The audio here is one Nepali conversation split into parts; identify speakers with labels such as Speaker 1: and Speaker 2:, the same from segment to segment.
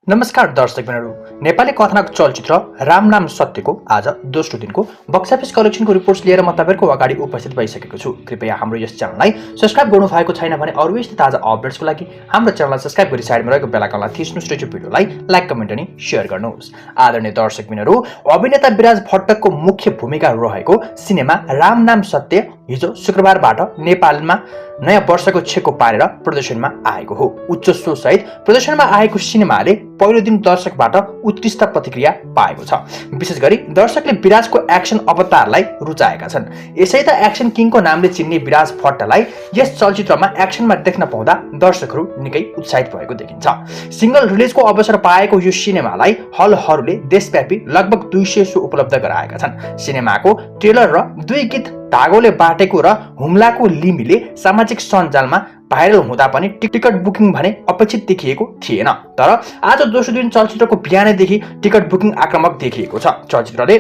Speaker 1: नमस्कार दर्शकबिनहरू, नेपाली कथानक चलचित्र राम नाम सत्यको आज दोस्रो दिनको बक्स अफिस कलेक्सनको रिपोर्ट्स लिएर म तपाईँहरूको अगाडि उपस्थित भइसकेको छु। कृपया हाम्रो यस च्यानललाई सब्स्क्राइब गर्नु भएको छैन भने अरू यस्तै ताजा अपडेट्सको लागि हाम्रो च्यानललाई सब्स्क्राइब गरी साइडमा रहेको बेल आइकनलाई थिच्नुस् र यो भिडियोलाई लाइक कमेन्ट अनि शेयर गर्नुहोस्। आदरणीय दर्शकबिनहरू, अभिनेता विराज भट्टको मुख्य भूमिका रहेको सिनेमा राम नाम सत्य हिजो शुक्रबारबाट नेपालमा नयाँ वर्षको छेको पारेर प्रदर्शनमा आएको हो। उच्च सोसहित प्रदर्शनमा आएको सिनेमाले पहिलो दिन दर्शकबाट उत्कृष्ट प्रतिक्रिया पाएको छ। विशेष गरी दर्शकले विराजको एक्सन अवतारलाई रुचाएका छन्। यसै त एक्सन किङको नामले चिन्ने विराज भट्टलाई यस चलचित्रमा एक्सनमा देख्न पाउँदा दर्शकहरू निकै उत्साहित भएको देखिन्छ। सिंगल रिलिजको अवसर पाएको यो सिनेमालाई हलहरूले देशव्यापी लगभग 200 सो उपलब्ध गराएका छन्। सिनेमाको ट्रेलर र 2 गीत धागोले बाटेको र हुम्लाको लिमिले सामाजिक सञ्जालमा भाइरल हुँदा पनि टिकट बुकिङ भने अपेक्षित देखिएको थिएन। तर आज दोस्रो दिन चलचित्रको बिहानैदेखि टिकट बुकिङ आक्रामक देखिएको छ। चलचित्रले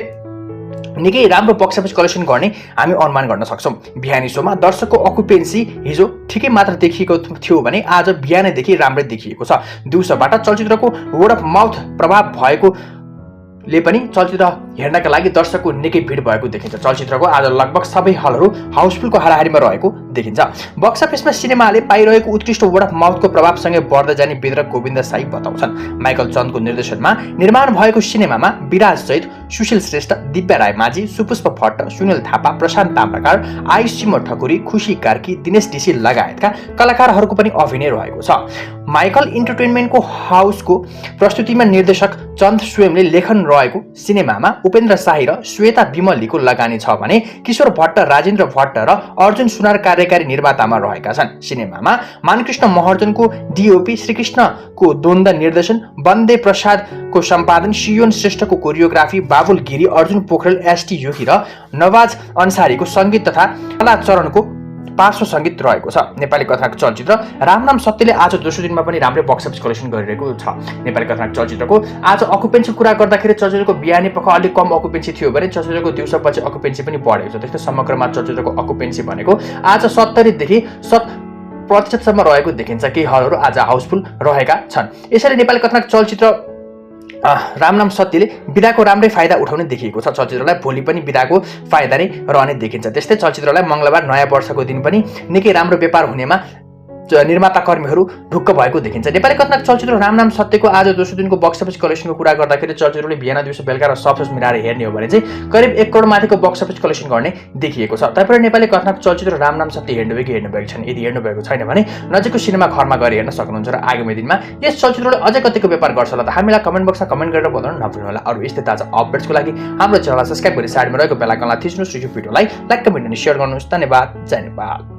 Speaker 1: निकै राम्रो बक्स अफिस कलेक्सन गर्ने हामी अनुमान गर्न सक्छौँ। बिहानी शोमा दर्शकको अकुपेन्सी हिजो ठिकै मात्र देखिएको थियो भने आज बिहानैदेखि राम्रै देखिएको छ। दिउँसोबाट चलचित्रको वर्ड अफ माउथ प्रभाव भएको ले पनि चलचित्र हेर्नका लागि दर्शकको निकै भिड भएको देखिन्छ। चलचित्रको आज लगभग सबै हलहरू हाउसफुलको हाराहारीमा रहेको देखिन्छ। बक्स अफिसमा सिनेमाले पाइरहेको उत्कृष्ट वर्ड अफ माउथको प्रभावसँगै बढ्दै जाने वितरक गोविन्द साई बताउँछन्। माइकल चन्दको निर्देशनमा निर्माण भएको सिनेमामा विराज सहित सुशील श्रेष्ठ, दिव्या राय माझी, सुपुष्प भट्ट, सुनिल थापा, प्रशान्त ताम्राकार, आयुषी ठकुरी, खुशी कार्की, दिनेश ढिसी लगायतका कलाकारहरूको पनि अभिनय रहेको छ। माइकल इन्टरटेनमेन्टको हाउसको प्रस्तुतिमा निर्देशक चन्द स्वयंले लेखन रहेको सिनेमामा उपेन्द्र शाही र श्वेता विमलीको लगानी छ भने किशोर भट्ट, राजेन्द्र भट्ट र अर्जुन सुनार कार्यकारी निर्मातामा रहेका छन्। सिनेमामा मानकृष्ण महर्जनको डिओपी, श्रीकृष्णको द्वन्द निर्देशन, वन्दे प्रसादको सम्पादन, सियोन श्रेष्ठको कोरियोग्राफी, बाबुल गिरी, अर्जुन पोखरेल, एसटी योगी र नवाज अन्सारीको सङ्गीत तथा कलाचरणको पार्श्व सङ्गीत रहेको छ। नेपाली कथानक चलचित्र राम नाम सत्यले आज दोस्रो दिनमा पनि राम्रै बक्स अफिस कलेक्सन गरिरहेको छ। नेपाली कथानक चलचित्रको आज अकुपेन्सीको कुरा गर्दाखेरि चलचित्रको बिहानी पख अलिक कम अकुपेन्सी थियो भने चलचित्रको दिउँसोपछि अकुपेन्सी पनि बढेको छ। त्यस्तै समग्रमा चलचित्रको अकुपेन्सी भनेको आज 70 देखि 100% रहेको देखिन्छ। केही हलहरू आज हाउसफुल रहेका छन्। यसैले नेपाली कथानक चलचित्र राम नाम सत्यले बिदाको राम्रै फाइदा उठाउने देखिएको छ। चलचित्रलाई भोलि पनि बिदाको फाइदा नै रहने देखिन्छ। त्यस्तै चलचित्रलाई मङ्गलबार नयाँ वर्षको दिन पनि निकै राम्रो व्यापार हुनेमा निर्माता कर्मीहरू ढुक्क भएको देखिन्छ। नेपाली कथानक चलचित्र राम नाम सत्यको आज दोस्रो दिनको बक्स अफिस कलेक्सनको कुरा गर्दाखेरि चलचित्रले बिहान दिउँसो बेलुका र सफ्ट मिलाएर हेर्ने हो भने चाहिँ करिब 1 करोड माथिको बक्स अफिस कलेक्सन गर्ने देखिएको छ। तपाईहरु नेपाली कथानक चलचित्र राम नाम सत्य हेर्नुभयो कि हेर्नुभएको छैन? यदि हेर्नुभएको छैन भने नजिकको सिनेमा घरमा गएर हेर्न सक्नुहुन्छ र आगामी दिनमा यस चलचित्रले अझै कतिको व्यापार गर्छ होला त हामीलाई कमेन्ट बक्समा कमेन्ट गरेर बताउन नभुल्नु होला। अरु यस्तै ताजा अपडेट्सको लागि हाम्रो च्यानललाई सब्स्क्राइब गरी साइडमा रहेको बेल आइकनलाई थिच्नुस् र यो भिडियोलाई लाइक कमेन्ट अनि शेयर गर्नुहोस्। धन्यवाद। जय नेपाल।